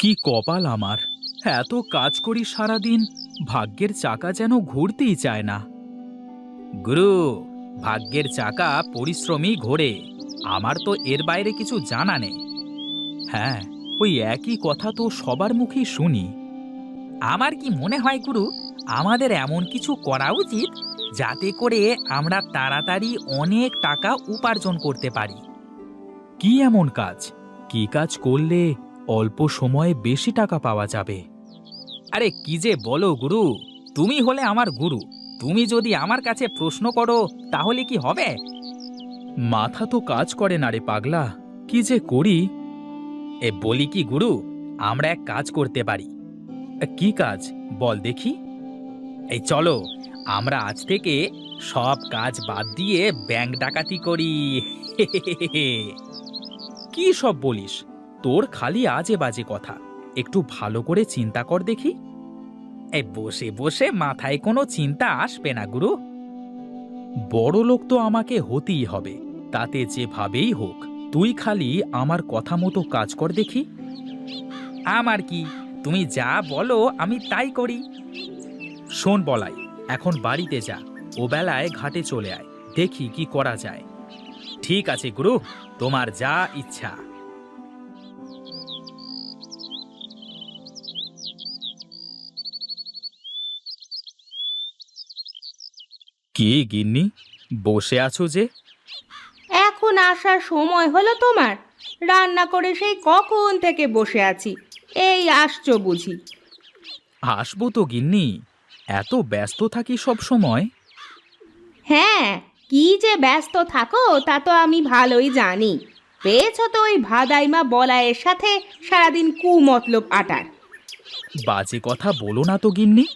কি কপাল আমার! এত কাজ করি সারাদিন, ভাগ্যের চাকা যেন ঘুরতেই চায় না। গুরু, ভাগ্যের চাকা পরিশ্রমী ঘোরে। আমার তো এর বাইরে কিছু জানা নেই। হ্যাঁ, ওই একই কথা তো সবার মুখেই শুনি। আমার কি মনে হয় গুরু, আমাদের এমন কিছু করা উচিত যাতে করে আমরা তাড়াতাড়ি অনেক টাকা উপার্জন করতে পারি। কি এমন কাজ? কি কাজ করলে অল্প সময়ে বেশি টাকা পাওয়া যাবে? আরে কি যে বলো গুরু, তুমি হলে আমার গুরু। তুমি যদি আমার কাছে প্রশ্ন করো তাহলে কি হবে? মাথা তো কাজ করে না রে পাগলা, কি যে করি। বলি কি গুরু, আমরা এক কাজ করতে পারি। কি কাজ বল দেখি? এই চলো, আমরা আজ থেকে সব কাজ বাদ দিয়ে ব্যাংক ডাকাতি করি। কি সব বলিস? তোর খালি আজে বাজে কথা। একটু ভালো করে চিন্তা কর দেখি। এই বসে বসে মাথায় কোনো চিন্তা আসবে না গুরু। বড় লোক তো আমাকে হতেই হবে, তাতে যেভাবেই হোক। তুই খালি আমার কথা মতো কাজ কর দেখি। আমার কি, তুমি যা বলো আমি তাই করি। শোন বলাই, এখন বাড়িতে যা, ও বেলায় ঘাটে চলে আয়, দেখি কি করা যায়। ঠিক আছে গুরু, তোমার যা ইচ্ছা। কি গিন্নি, বসে আছো যে? এখন আসার সময় হলো তোমার? রান্না করে সেই কখন থেকে বসে আছি, এই আসছো বুঝি? আসবো তো গিন্নি, এত ব্যস্ত থাকি সব সময়। হ্যাঁ, কি যে ব্যস্ত থাকো তা তো আমি ভালোই জানি। পেয়েছো তো ওই ভাদাইমা বলায়ের সাথে সারাদিন কুমতলব আটার। বাজে কথা বলো না তো গিন্নি।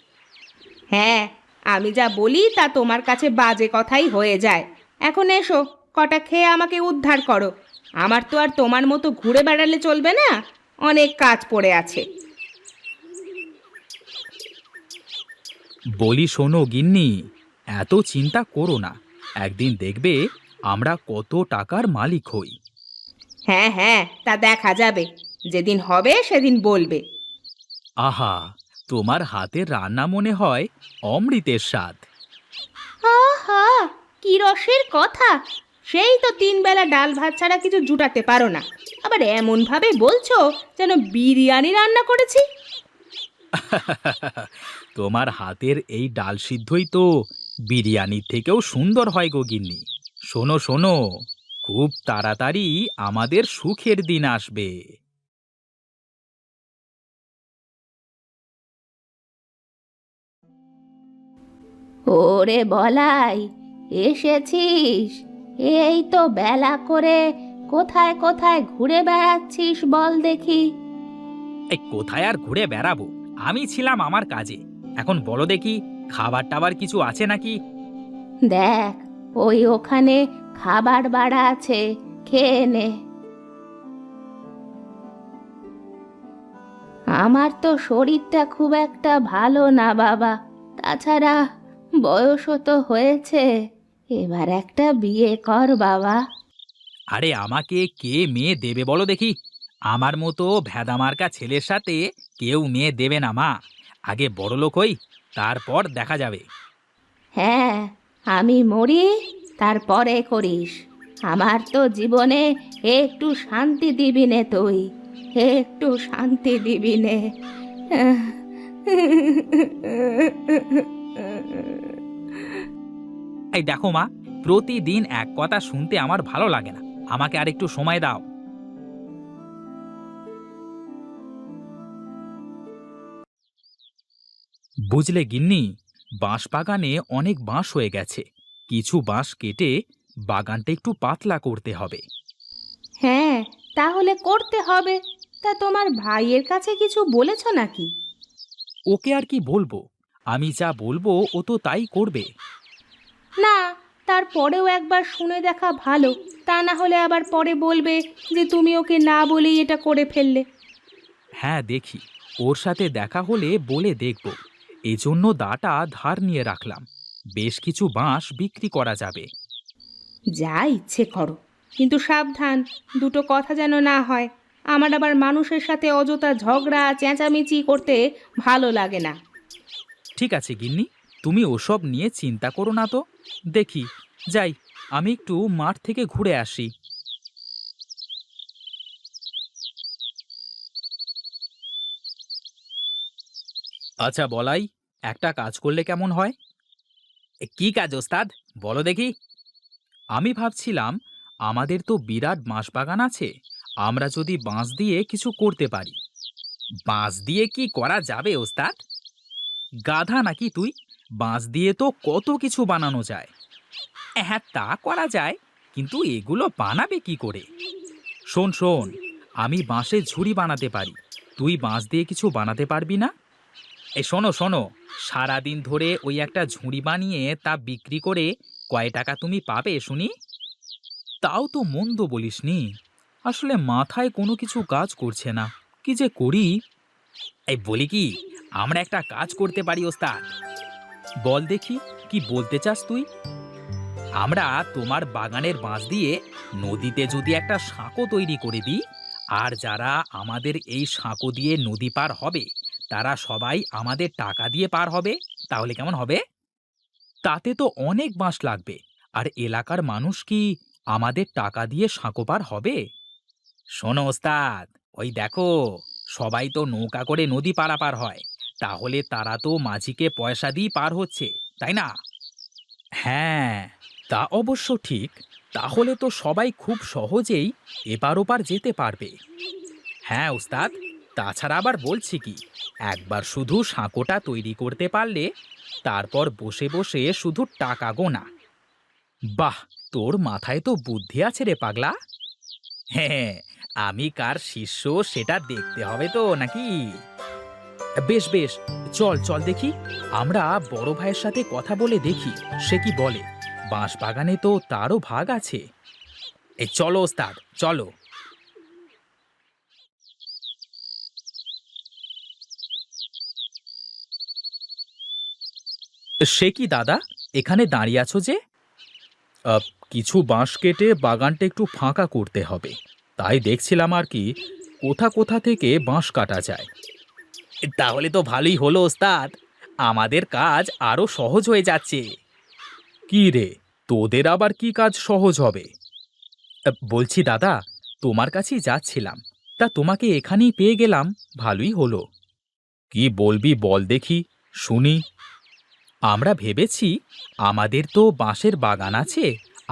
হ্যাঁ, আমি যা বলি তা তোমার কাছে বাজে কথাই হয়ে যায়। এখন এসো, কটা খেয়ে আমাকে উদ্ধার করো। আমার তো আর তোমার মতো ঘুরে বেড়ালে চলবে না, অনেক কাজ পড়ে আছে। বলি শোনো গিন্নি, এত চিন্তা করো না। একদিন দেখবে আমরা কত টাকার মালিক হই। হ্যাঁ হ্যাঁ, তা দেখা যাবে, যেদিন হবে সেদিন বলবে। আহা, তোমার হাতের রান্না মনে হয় অমৃতের স্বাদ। আহা, কি রসের কথা! সেই তো 3 বেলা ডাল ভাত ছাড়া কিছু জুটাতে পারো না, আবার এমন ভাবে বলছো যেন বিরিয়ানি রান্না করেছি। তোমার হাতের এই ডাল সিদ্ধই তো বিরিয়ানির থেকেও সুন্দর হয় গো গিন্নি। শোনো শোনো, খুব তাড়াতাড়ি আমাদের সুখের দিন আসবে। ওরে বলাই, এসেছিস? এই তো বেলা করে কোথায় কোথায় ঘুরে বেড়াচ্ছিস বল দেখি। এই কোথায় আর ঘুরে বেড়াবো, আমি ছিলাম আমার কাজে। এখন বলো দেখি, খাবার টাবার কিছু আছে নাকি? দেখ, ওই ওখানে খাবার বাড়া আছে, খেয়ে নে। আমার তো শরীরটা খুব একটা ভালো না বাবা, তাছাড়া বয়সও তো হয়েছে, এবার একটা বিয়ে কর বাবা। আরে আমাকে কে মেয়ে দেবে বলো দেখি? আমার মতো ভেদামার্কা ছেলের সাথে কেউ মেয়ে দেবে না মা। আগে বড়লোক হই, তারপর দেখা যাবে। হ্যাঁ, আমি মরি তারপরে করিস। আমার তো জীবনে একটু শান্তি দিবি নে তুই, একটু শান্তি দিবি নে। এই দেখো মা, প্রতিদিন এক কথা শুনতে আমার ভালো লাগে না। আমাকে আর একটু সময় দাও। বুঝলে গিন্নি, বাঁশ বাগানে অনেক বাঁশ হয়ে গেছে। কিছু বাঁশ কেটে বাগানটা একটু পাতলা করতে হবে। হ্যাঁ, তাহলে করতে হবে। তা তোমার ভাইয়ের কাছে কিছু বলেছো নাকি? ওকে আর কি বলবো, আমি যা বলবো ও তো তাই করবে। না, তারপরেও একবার শুনে দেখা ভালো। তা না হলে আবার পরে বলবে যে তুমি ওকে না বলেই এটা করে ফেললে। হ্যাঁ দেখি, ওর সাথে দেখা হলে বলে দেখব। এজন্য দাটা ধার নিয়ে রাখলাম। বেশ কিছু বাঁশ বিক্রি করা যাবে। যা ইচ্ছে করো, কিন্তু সাবধান, দুটো কথা যেন না হয়। আমার আবার মানুষের সাথে অযথা ঝগড়া চেঁচামেচি করতে ভালো লাগে না। ঠিক আছে গিন্নি, তুমি ওসব নিয়ে চিন্তা করো না তো। দেখি, যাই, আমি একটু মাঠ থেকে ঘুরে আসি। আচ্ছা বলাই, একটা কাজ করলে কেমন হয়? কি কাজ ওস্তাদ, বলো দেখি। আমি ভাবছিলাম, আমাদের তো বিরাট বাঁশবাগান আছে, আমরা যদি বাঁশ দিয়ে কিছু করতে পারি। বাঁশ দিয়ে কি করা যাবে ওস্তাদ? গাধা নাকি তুই? বাঁশ দিয়ে তো কত কিছু বানানো যায়। হ্যাঁ, তা করা যায়, কিন্তু এগুলো বানাবে কি করে? শোন শোন, আমি বাঁশের ঝুড়ি বানাতে পারি, তুই বাঁশ দিয়ে কিছু বানাতে পারবি না? এই শোনো শোনো, সারাদিন ধরে ওই একটা ঝুড়ি বানিয়ে তা বিক্রি করে কয় টাকা তুমি পাবে শুনি? তাও তো মন্দ বলিসনি। আসলে মাথায় কোনো কিছু কাজ করছে না, কি যে করি। এই বলি কি, আমরা একটা কাজ করতে পারি ওস্তাদ। বল দেখি, কি বলতে চাস তুই? আমরা তোমার বাগানের বাঁশ দিয়ে নদীতে যদি একটা সাঁকো তৈরি করে দিই, আর যারা আমাদের এই সাঁকো দিয়ে নদী পার হবে তারা সবাই আমাদের টাকা দিয়ে পার হবে, তাহলে কেমন হবে? তাতে তো অনেক বাঁশ লাগবে, আর এলাকার মানুষ কি আমাদের টাকা দিয়ে সাঁকো পার হবে? শোনো ওস্তাদ, ওই দেখো, সবাই তো নৌকা করে নদী পারাপার হয়, তাহলে তারা তো মাঝিকে পয়সা দিয়ে পার হচ্ছে, তাই না? হ্যাঁ, তা অবশ্য ঠিক। তাহলে তো সবাই খুব সহজেই এপার ওপার যেতে পারবে। হ্যাঁ ওস্তাদ, তাছাড়া আবার বলছি কি, একবার শুধু সাঁকোটা তৈরি করতে পারলে তারপর বসে বসে শুধু টাকা গোনা। বাহ, তোর মাথায় তো বুদ্ধি আছে রে পাগলা। হ্যাঁ, আমি কার শিষ্য সেটা দেখতে হবে তো নাকি? বেশ বেশ, চল চল দেখি, আমরা বড় ভাইয়ের সাথে কথা বলে দেখি সে কি বলে। বাঁশ বাগানে তো তারও ভাগ আছে। এই চলো ওস্তাদ, চলো। সে কি দাদা, এখানে দাঁড়িয়ে আছো যে? কিছু বাঁশ কেটে বাগানটা একটু ফাঁকা করতে হবে, তাই দেখছিলাম আর কি, কোথা কোথা থেকে বাঁশ কাটা যায়। তাহলে তো ভালোই হলো ওস্তাদ, আমাদের কাজ আরো সহজ হয়ে যাচ্ছে। কি রে, তোদের আবার কি কাজ সহজ হবে? বলছি দাদা, তোমার কাছেই যাচ্ছিলাম, তা তোমাকে এখানেই পেয়ে গেলাম, ভালোই হলো। কি বলবি বল দেখি, শুনি। আমরা ভেবেছি, আমাদের তো বাঁশের বাগান আছে,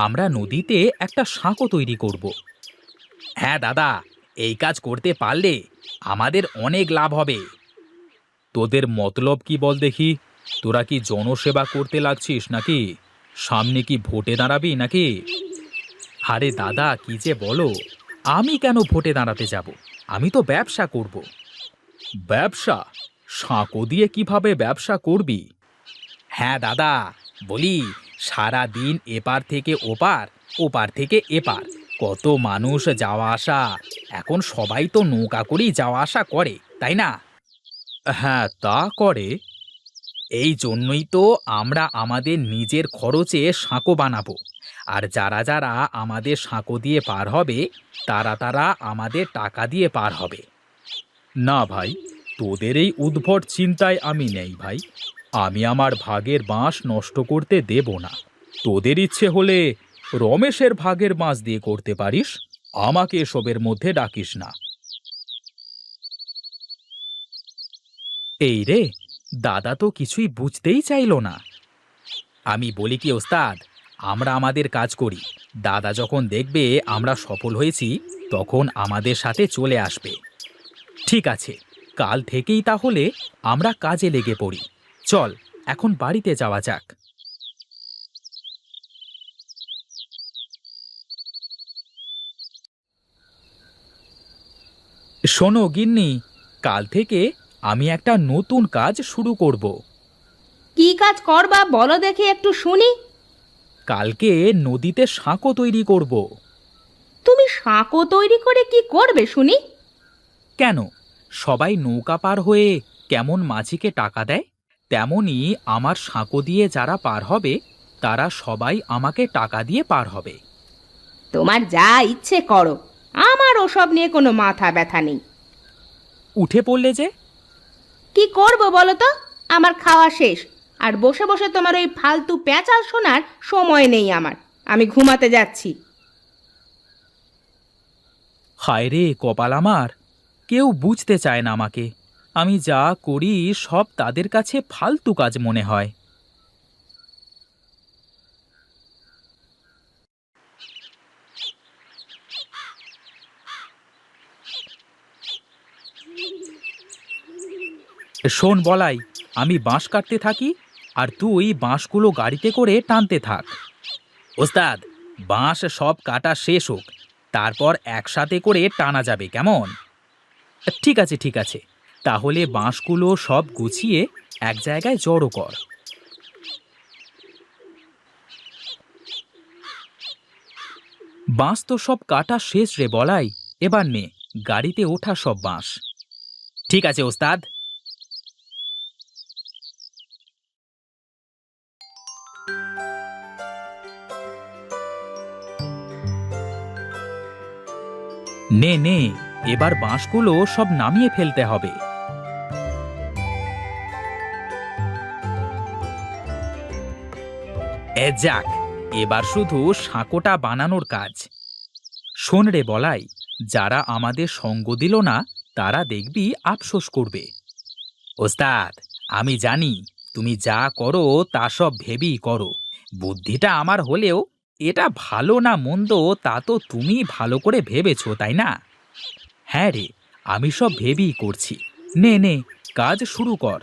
আমরা নদীতে একটা সাঁকো তৈরি করব। হ্যাঁ দাদা, এই কাজ করতে পারলে আমাদের অনেক লাভ হবে। তোদের মতলব কি বল দেখি? তোরা কি জনসেবা করতে লাগছিস নাকি? সামনে কি ভোটে দাঁড়াবি নাকি? আরে দাদা, কি যে বলো, আমি কেন ভোটে দাঁড়াতে যাব? আমি তো ব্যবসা করব। ব্যবসা? সাঁকো দিয়ে কিভাবে ব্যবসা করবি? হ্যাঁ দাদা, বলি, সারা দিন এপার থেকে ওপার, ওপার থেকে এপার, কত মানুষ যাওয়া আসা, এখন সবাই তো নৌকা করেই যাওয়া আসা করে, তাই না? হ্যাঁ, তা করে। এই জন্যই তো আমরা আমাদের নিজের খরচে সাঁকো বানাবো, আর যারা যারা আমাদের সাঁকো দিয়ে পার হবে তারা তারা আমাদের টাকা দিয়ে পার হবে। না ভাই, তোদের এই উদ্ভট চিন্তায় আমি নেই ভাই। আমি আমার ভাগের বাঁশ নষ্ট করতে দেব না। তোদের ইচ্ছে হলে রমেশের ভাগের বাঁশ দিয়ে করতে পারিস, আমাকে এসবের মধ্যে ডাকিস না। এই রে, দাদা তো কিছুই বুঝতেই চাইলো না। আমি বলি কি ওস্তাদ, আমরা আমাদের কাজ করি, দাদা যখন দেখবে আমরা সফল হয়েছি তখন আমাদের সাথে চলে আসবে। ঠিক আছে, কাল থেকেই তাহলে আমরা কাজে লেগে পড়ি। চল, এখন বাড়িতে যাওয়া যাক। শোনো গিন্নি, কাল থেকে আমি একটা নতুন কাজ শুরু করব। কি কাজ করবা বলো দেখি একটু শুনি। কালকে নদীতে সাঁকো তৈরি করব। তুমি সাঁকো তৈরি করে কি করবে শুনি? কেন, সবাই নৌকা পার হয়ে কেমন মাঝিকে টাকা দেয়, তেমনি আমার সাঁকো দিয়ে যারা পার হবে তারা সবাই আমাকে টাকা দিয়ে পার হবে। তোমার যা ইচ্ছে করো, আমার ওসব নিয়ে কোনো মাথা ব্যথা নেই। উঠে পড়লে যে? কি করব বলো তো? আমার খাওয়া শেষ, আর বসে বসে তোমার ওই ফালতু প্যাঁচাল শোনার সময় নেই আমার। আমি ঘুমাতে যাচ্ছি। হায় রে কপাল আমার, কেউ বুঝতে চায় না আমাকে। আমি যা করি সব তাদের কাছে ফালতু কাজ মনে হয়। শোন বলাই, আমি বাঁশ কাটতে থাকি আর তুই বাঁশগুলো গাড়িতে করে টানতে থাক। ওস্তাদ, বাঁশ সব কাটা শেষ হোক, তারপর একসাথে করে টানা যাবে, কেমন? ঠিক আছে ঠিক আছে, তাহলে বাঁশগুলো সব গুছিয়ে এক জায়গায় জড়ো কর। বাঁশ তো সব কাটা শেষ রে বলাই, এবার নে গাড়িতে ওঠা সব বাঁশ। ঠিক আছে ওস্তাদ। নে নে, এবার বাঁশগুলো সব নামিয়ে ফেলতে হবে। যাক, এবার শুধু সাঁকোটা বানানোর কাজ। শোন রে বলাই, যারা আমাদের সঙ্গ দিল না তারা দেখবি আফসোস করবে। ওস্তাদ, আমি জানি তুমি যা করো তা সব ভেবেই করো। বুদ্ধিটা আমার হলেও এটা ভালো না মন্দ তা তো তুমি ভালো করে ভেবেছো, তাই না? হ্যাঁ রে, আমি সব ভেবেই করছি। নে নে, কাজ শুরু কর।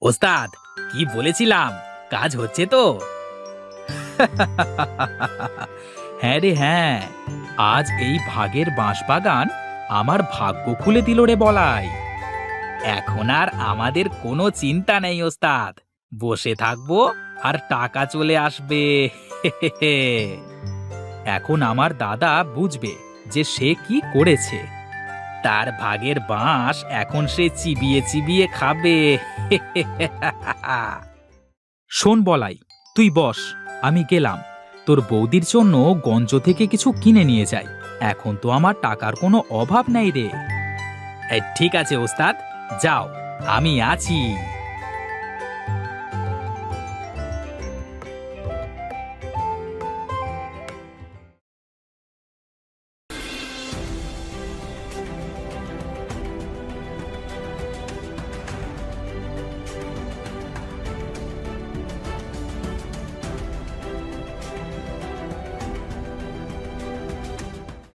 ওস্তাদ, কি বলেছিলাম, কাজ হচ্ছে তো? হ্যাঁ রে হ্যাঁ, আজ এই ভাগের বাঁশবাগান আমার ভাগ্য খুলে দিল রে বলাই। এখন আর আমাদের কোনো চিন্তা নেই ওস্তাদ, বসে থাকবো আর টাকা চলে আসবে। এখন আমার দাদা বুঝবে যে সে কি করেছে। তার ভাগের বাঁশ এখন সে চিবিয়ে চিবিয়ে খাবে। শোন বলাই, তুই বস, আমি গেলাম। তোর বৌদির জন্য গঞ্জ থেকে কিছু কিনে নিয়ে যাই। এখন তো আমার টাকার কোনো অভাব নেই রে। ঠিক আছে ওস্তাদ, যাও, আমি আছি।